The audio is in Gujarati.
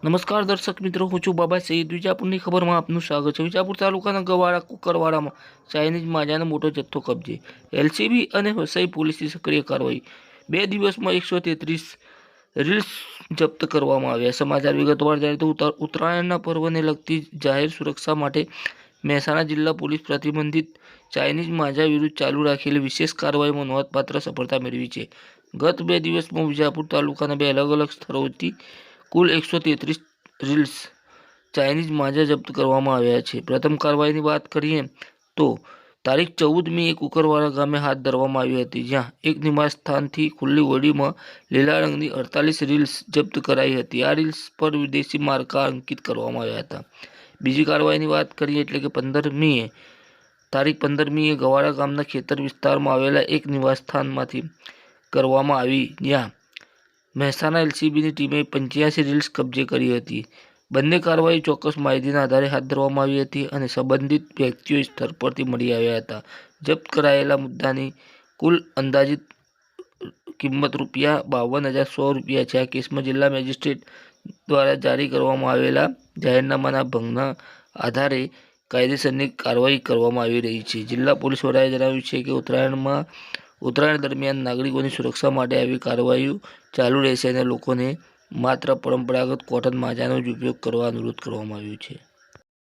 નમસ્કાર દર્શક મિત્રો, હું છું બાબા સઈદ. વિજાપુરની ખબરમાં આપનું સ્વાગત છે. વિજાપુર તાલુકાના ગવાડા કુકરવાડામાં ચાઇનીઝ માજાનો મોટો જથ્થો કબજે. એલસીબી અને વસઈ પોલીસની સક્રિય કાર્યવાહી. 2 દિવસમાં 133 રીલ્સ જપ્ત કરવામાં આવ્યા. સમાચાર વિગતવાર જાણીએ તો ઉત્તરાયણના પર્વને લગતી જાહેર સુરક્ષા માટે મહેસાણા જિલ્લા પોલીસ પ્રતિબંધિત ચાઇનીઝ માજા વિરુદ્ધ ચાલુ રાખેલી વિશેષ કાર્યવાહીમાં નોંધપાત્ર સફળતા મેળવી છે. ગત 2 દિવસમાં વિજાપુર તાલુકાના 2 અલગ અલગ સ્થળોથી કુલ 133 રીલ્સ ચાઇનીઝ માજા જપ્ત કરવામાં આવ્યા છે. પ્રથમ કાર્યવાહીની વાત કરીએ તો તારીખ 14 મીએ કુકરવાડા ગામે હાથ ધરવામાં આવી હતી, જ્યાં એક નિવાસસ્થાનથી ખુલ્લી હોડીમાં લીલા રંગની 48 રીલ્સ જપ્ત કરાઈ હતી. આ રીલ્સ પર વિદેશી માર્કા અંકિત કરવામાં આવ્યા હતા. બીજી કાર્યવાહીની વાત કરીએ એટલે કે તારીખ 15 મીએ ગવાડા ગામના ખેતર વિસ્તારમાં આવેલા એક નિવાસસ્થાનમાંથી કરવામાં આવી, જ્યાં મહેસાણા એલસીબીની ટીમે 85 રીલ્સ કબજે કરી હતી. બંને કાર્યવાહી ચોક્કસ માહિતીના આધારે હાથ ધરવામાં આવી હતી અને સંબંધિત વ્યક્તિઓ સ્થળ પરથી મળી આવ્યા હતા. જપ્ત કરાયેલા મુદ્દાની કુલ અંદાજિત કિંમત ₹52,100 છે. આ કેસમાં જિલ્લા મેજિસ્ટ્રેટ દ્વારા જારી કરવામાં આવેલા જાહેરનામાના ભંગના આધારે કાયદેસરની કાર્યવાહી કરવામાં આવી રહી છે. જિલ્લા પોલીસ વડાએ જણાવ્યું છે કે ઉત્તરાયણ દરમિયાન નાગરિકોની સુરક્ષા માટે આવી કાર્યવાહીઓ ચાલુ રહેશે અને લોકોને માત્ર પરંપરાગત કોટન માજાનો જ ઉપયોગ કરવા અનુરોધ કરવામાં આવ્યો છે.